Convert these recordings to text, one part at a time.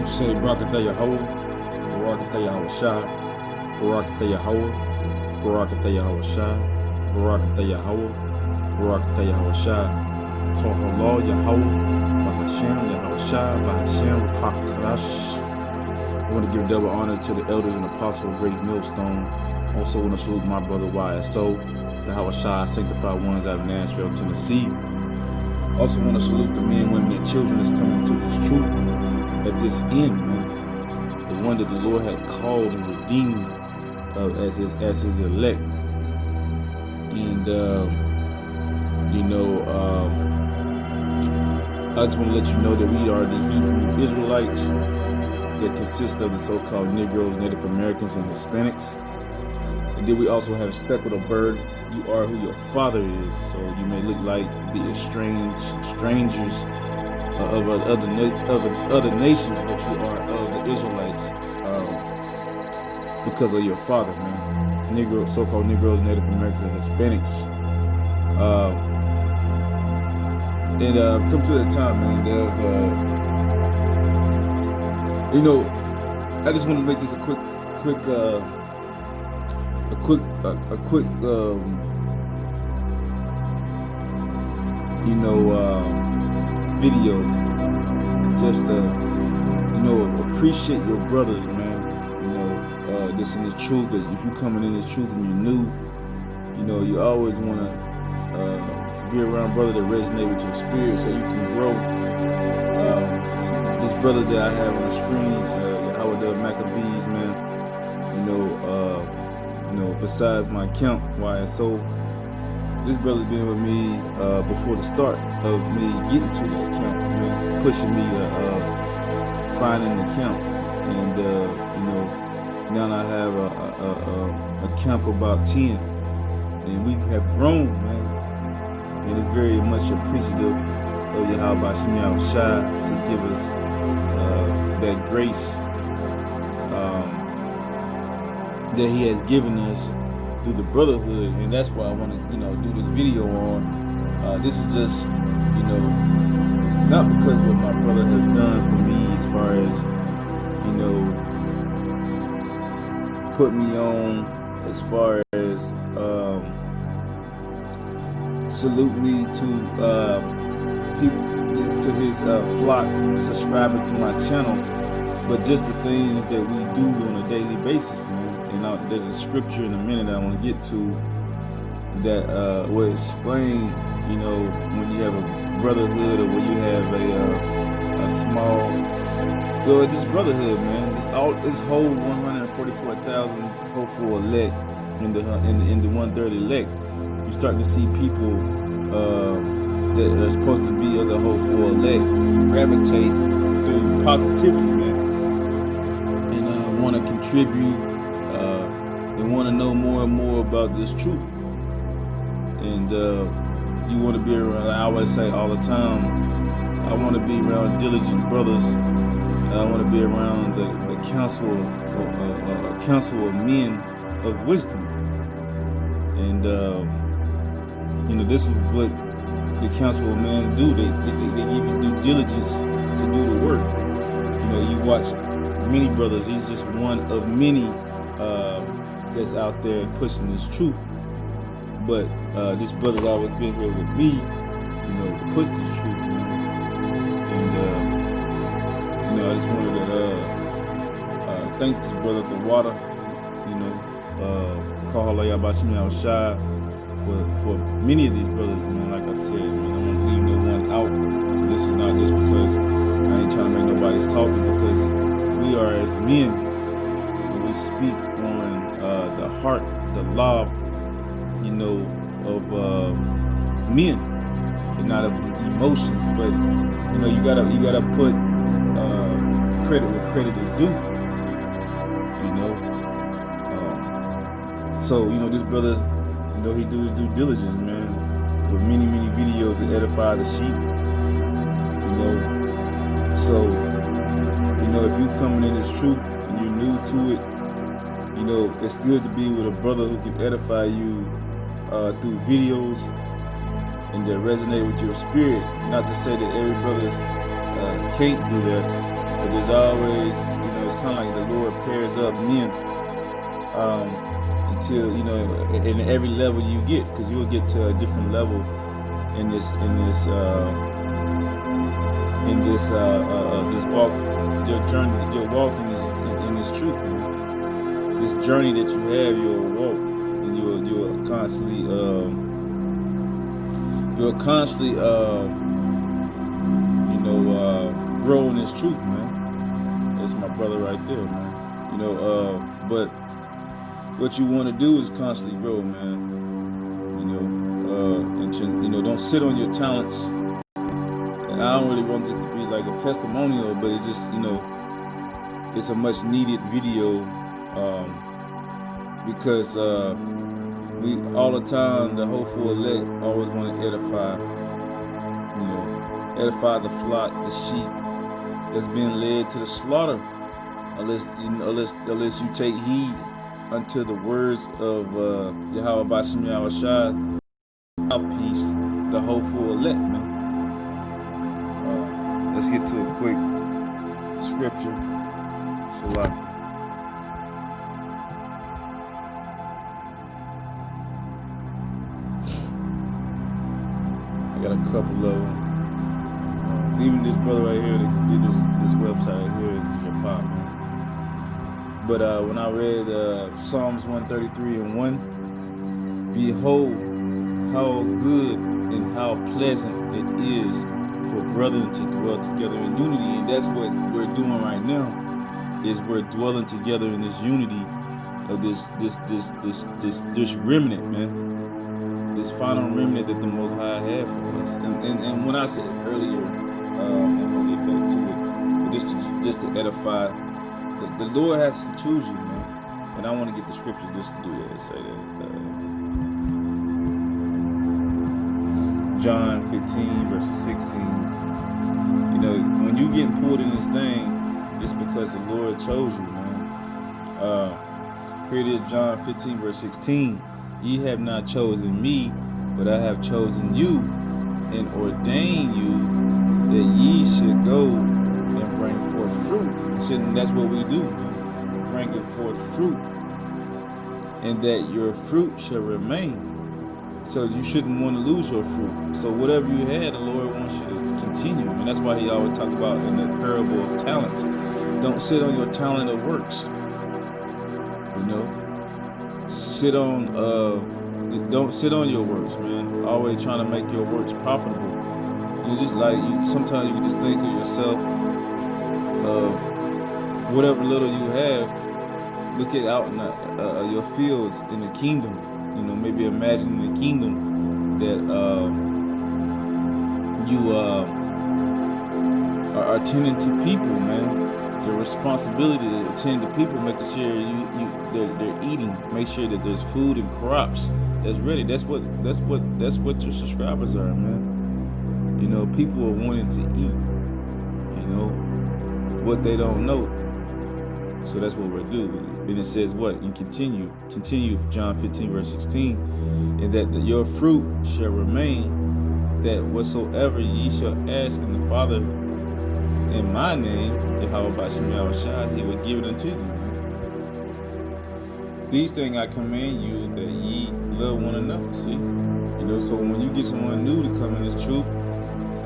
You say Barakatah Yahweh, Barakatah Yahweh Shah, Barakatah Yahweh, Barakatah Yahweh Shah, Barakatah Yahweh, Barakatah Yahweh Shah, Kohallah Yahweh, Bahashem Yahweh Shah, Bahashem Rakakarash. I want to give double honor to the elders and apostles of Great Millstone. Also want to salute my brother YSO, the Yahweh Shah, sanctified ones out of Nashville, Tennessee. Also want to salute the men, women, and children that's coming to this truth at this end, man. The one that the Lord had called and redeemed as his elect. And I just want to let you know that we are the Hebrew Israelites that consist of the so-called Negroes, Native Americans, and Hispanics. And then we also have speckled a bird. You are who your father is. So you may look like the estranged strangers of other nations, but you are of the Israelites because of your father, man. So-called Negroes, Native Americans, and Hispanics. Come to that time, man. I just want to make this a quick video, just appreciate your brothers, man. This in the truth. That if you coming in this truth and you're new, you always want to be around brother that resonate with your spirit, so you can grow. This brother that I have on the screen, Yahweh Maccabees, man. Besides my account, YSO, this brother's been with me before the start of me getting to the account, man, pushing me to find an account, and now I have a camp about 10, and we have grown, man, and it's very much appreciative of Yahweh Shah to give us that grace that he has given us through the brotherhood, and that's why I want to do this video on. This is just not because what my brother has done for me as far as put me on, as far as salute me to people, to his flock subscribing to my channel, but just the things that we do on a daily basis, man. And there's a scripture in a minute I want to get to that will explain, when you have a brotherhood, or when you have a small, this brotherhood, man, this whole 144,000 hopeful elect in the 1/3 elect, you're starting to see people that are supposed to be of the hopeful elect gravitate through positivity, man, and want to contribute. They want to know more and more about this truth, and you want to be around. I always say all the time, I want to be around diligent brothers. I want to be around the council of men of wisdom, and this is what the council of men do. They give you due diligence to do the work. You watch many brothers. He's just one of many that's out there pushing this truth. But this brother's always been here with me, to push this truth, man. And I just wanted to thank this brother at the water, Kohallah Yahweh Shah, for many of these brothers, man. Like I said, man, I'm gonna leave no one out. This is not just because I ain't trying to make nobody salty, because we are as men, when we speak on the heart, the law, of men, and not of emotions. But you gotta put credit where credit is due. So this brother, he do his due diligence, man, with many videos that edify the sheep. So if you coming in this truth and you're new to it, it's good to be with a brother who can edify you through videos and that resonate with your spirit. Not to say that every brother can't do that, But there's always, it's kind of like the Lord pairs up men until, in every level you get, because you'll get to a different level in this walk, your journey, your walk in this truth, man. This journey that you have, you'll walk, and you'll constantly grow in this truth, man. That's my brother right there, man. But what you want to do is constantly grow, man. And don't sit on your talents. And I don't really want this to be like a testimonial, but it just, it's a much needed video, because we all the time, the hopeful elect always want to edify the flock, the sheep that's being led to the slaughter, unless you take heed unto the words of Yahweh Bashim Yahushua, mouthpiece, the hopeful elect, man. Let's get to a quick scripture. Shalom. I got a couple of them. Even this brother right here that did this website right here is your pop, man. But when I read Psalms 133:1, behold, how good and how pleasant it is for brethren to dwell together in unity. And that's what we're doing right now, is we're dwelling together in this unity of this remnant, man. This final remnant that the Most High had for us. And when I said earlier, I'm gonna get back to it, but just to edify, the Lord has to choose you, man. And I want to get the scriptures just to do that. Say that. John 15 verses 16. When you getting pulled in this thing, it's because the Lord chose you, man. Here it is, John 15 verse 16. Ye have not chosen me, but I have chosen you and ordained you that ye should go and bring forth fruit. That's what we do, man. Bringing forth fruit, and that your fruit shall remain. So you shouldn't want to lose your fruit. So whatever you had, the Lord wants you to continue. And that's why he always talk about in the parable of talents. Don't sit on your talent of works. Don't sit on your works, man. Always trying to make your works profitable. And it's just like sometimes you can just think of yourself of whatever little you have. Look at out in your fields in the kingdom. Maybe imagine the kingdom that you are attending to people, man. Your responsibility to attend to people, making sure they're eating, make sure that there's food and crops that's ready. That's what your subscribers are, man. People are wanting to eat. What they don't know. So that's what we're doing. And it says what? And continue, John 15 verse 16, and that your fruit shall remain, that whatsoever ye shall ask in the Father in my name, Yahweh Bashim Yahushua, he will give it unto you. Man. These things I command you, that ye love one another. See? So when you get someone new to come in this truth,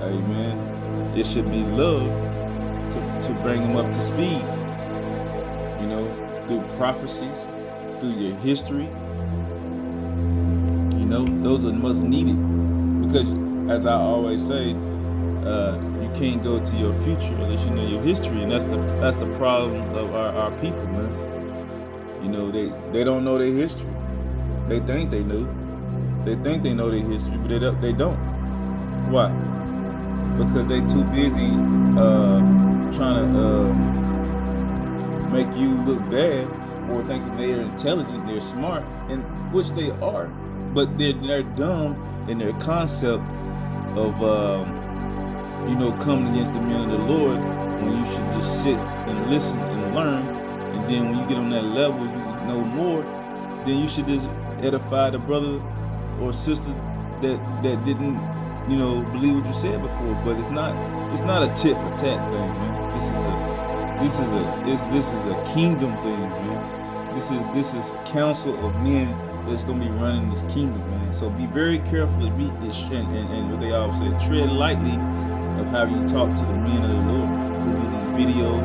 amen, it should be love to bring them up to speed. Through prophecies, through your history. Those are most needed. Because, as I always say, you can't go to your future unless you know your history. And that's the problem of our people, man. They don't know their history. They think they know. They think they know their history, but they don't. Why? Because they too busy trying to make you look bad, or thinking they are intelligent, they're smart, and which they are, but they're dumb in their concept of coming against the men of the Lord, when you should just sit and listen and learn. And then when you get on that level, you know more, then you should just edify the brother or sister that didn't believe what you said before. But it's not a tit for tat thing, man. This is This is a kingdom thing, man. This is council of men that's gonna be running this kingdom, man. So be very careful to meet this and what they always say, tread lightly of how you talk to the men of the Lord who do these videos,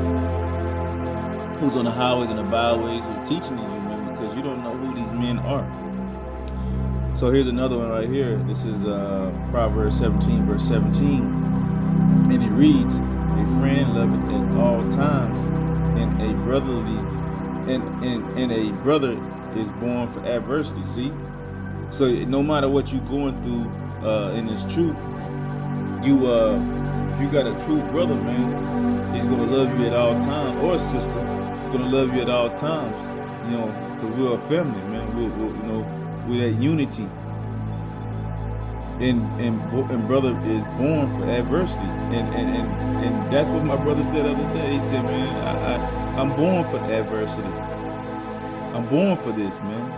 who's on the highways and the byways, who are teaching these men, because you don't know who these men are. So here's another one right here. This is Proverbs 17, verse 17. And it reads, a friend loveth at all times, and a brotherly and a brother is born for adversity. See? So no matter what you're going through, and it's true, you if you got a true brother, man, he's gonna love you at all times, or a sister, gonna love you at all times. You know, because we're a family, man. We're that unity. And brother is born for adversity, and that's what my brother said the other day. He said, man, I'm born for adversity. I'm born for this, man.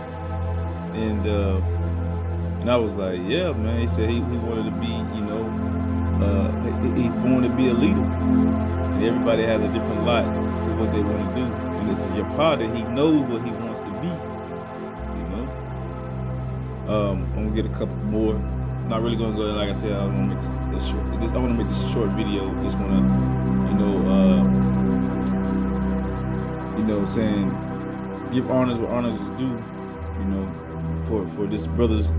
And I was like, yeah, man. He said he wanted to be, he's born to be a leader. And everybody has a different lot to what they want to do. And this is your partner. He knows what he wants to be. I'm gonna get a couple more. Not really gonna go. Like I said, I want to make this short. I want to make this a short video. Just want to, saying give honors what honors is due. For this brothers,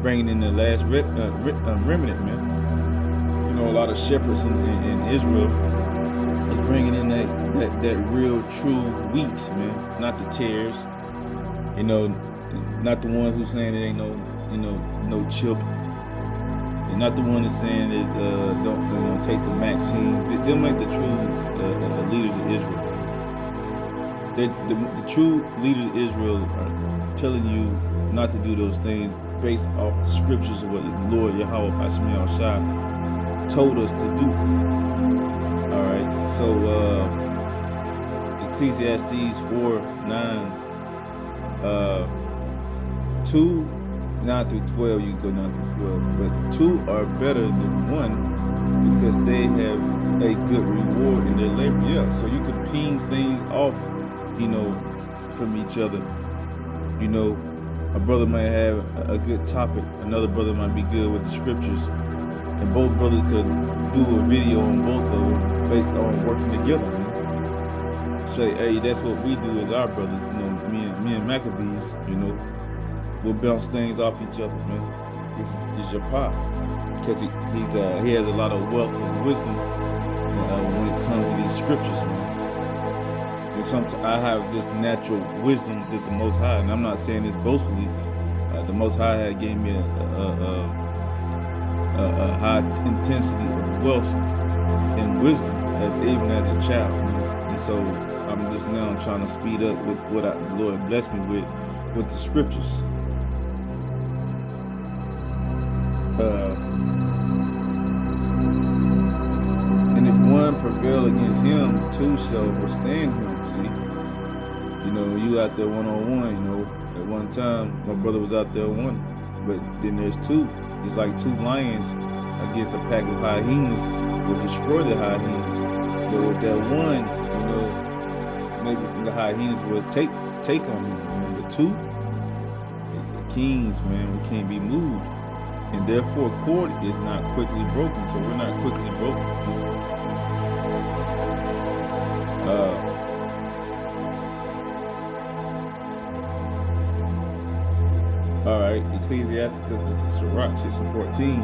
bringing in the last remnant, man. A lot of shepherds in Israel is bringing in that real true wheat, man, not the tares. Not the ones who's saying it ain't no chip. And not the one that's saying is don't take the vaccines. They'll make the true leaders of Israel. The true leaders of Israel are telling you not to do those things based off the scriptures of what the Lord Yahweh Hashem Shai told us to do. All right. So Ecclesiastes 4:9. 2, 9 through 12, you can go 9 through 12, but 2 are better than 1 because they have a good reward in their labor. Yeah, so you can ping things off, from each other. A brother might have a good topic, another brother might be good with the scriptures, and both brothers could do a video on both of them based on working together, man. Say, hey, that's what we do as our brothers, me and Maccabees, we'll bounce things off each other, man. This is your pop, because he has a lot of wealth and wisdom when it comes to these scriptures, man. And sometimes I have this natural wisdom that the Most High, and I'm not saying this boastfully, the Most High had gave me a high intensity of wealth and wisdom even as a child, man. And so I'm just now trying to speed up with what the Lord blessed me with the scriptures. And if one prevail against him, 2 shall withstand him. See, you out there one-on-one. At one time, my brother was out there one, but then there's 2. It's like 2 lions against a pack of hyenas will destroy the hyenas. But with that one, maybe the hyenas will take on him, man. But 2, the kings, man, we can't be moved. And therefore, cord is not quickly broken. So we're not quickly broken. All right, Ecclesiastes, this is Sirach 6:14.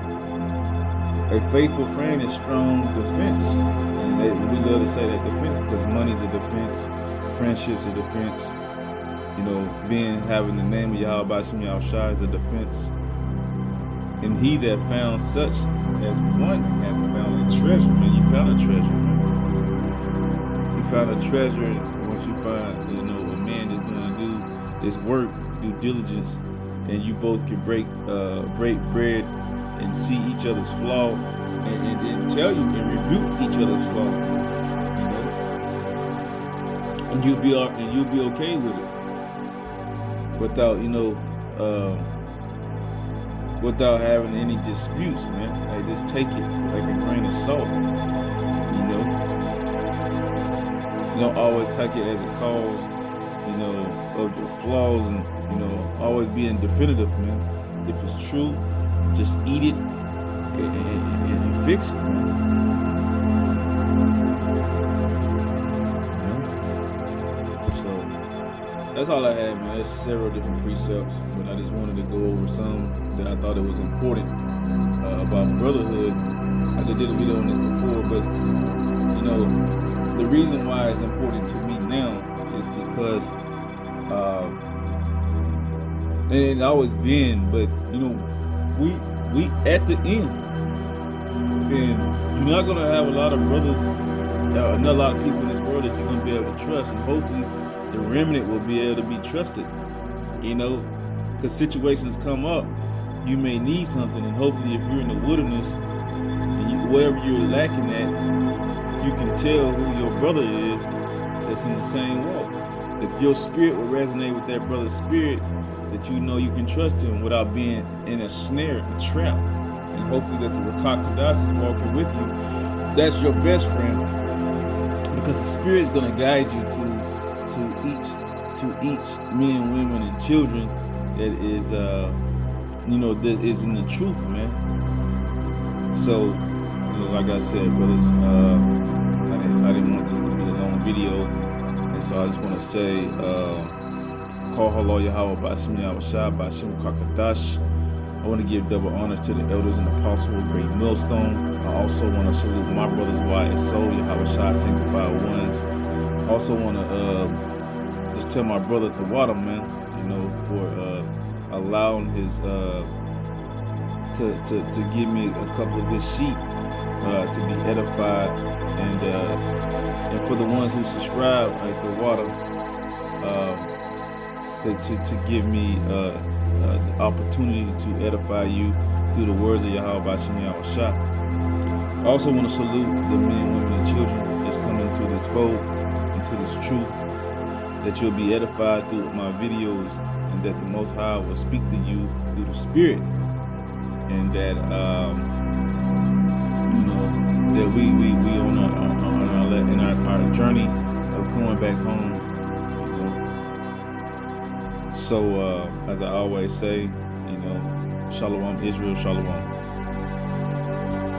A faithful friend is strong defense. And we love to say that defense because money's a defense, friendship's a defense. Having the name of Yahweh Hashem Shai is a defense. And he that found such as one hath found a treasure. Man, you found a treasure, man. You found a treasure, and once you find, a man is going to do this work, due diligence, and you both can break bread and see each other's flaw and tell you and rebuke each other's flaw. And you'll be okay with it. Without having any disputes, man. Like, just take it like a grain of salt, You don't always take it as a cause, of your flaws, and always being definitive, man. If it's true, just eat it and you fix it, man. So that's all I had, man. There's several different precepts, but I just wanted to go over some that I thought it was important about brotherhood. I did a video on this before, but the reason why it's important to me now is because and it's always been, but we at the end, and you're not gonna have a lot of brothers, not a lot of people in this world that you're gonna be able to trust, and hopefully the remnant will be able to be trusted, because situations come up, you may need something, and hopefully if you're in the wilderness, and whatever you're lacking at, you can tell who your brother is that's in the same walk. If your spirit will resonate with that brother's spirit, that you can trust him without being in a snare, a trap. And hopefully that the Rakak Kadash is walking with you. That's your best friend, because the spirit is going to guide you to each men, women, and children that is that is in the truth, man. So like I said, brothers, I didn't want this to be a long video, and so I just want to say, call Halo Yahweh Bashim Yahweh Bashim Kakadash. I want to give double honors to the elders and apostles of Great Millstone. I also want to salute my brothers, YSO, Yahweh Shai, Sanctified Ones. I also want to just tell my brother at the water, man, for allowing his to give me a couple of his sheep to be edified, and for the ones who subscribe at the water, to give me the opportunity to edify you through the words of Yahweh Bashim Yahweh Shah. I also want to salute the men, women, and children that's coming into this fold, into this truth, that you'll be edified through my videos, and that the Most High will speak to you through the Spirit, and that that we on our journey of going back home. So as I always say, Shalom Israel, Shalom.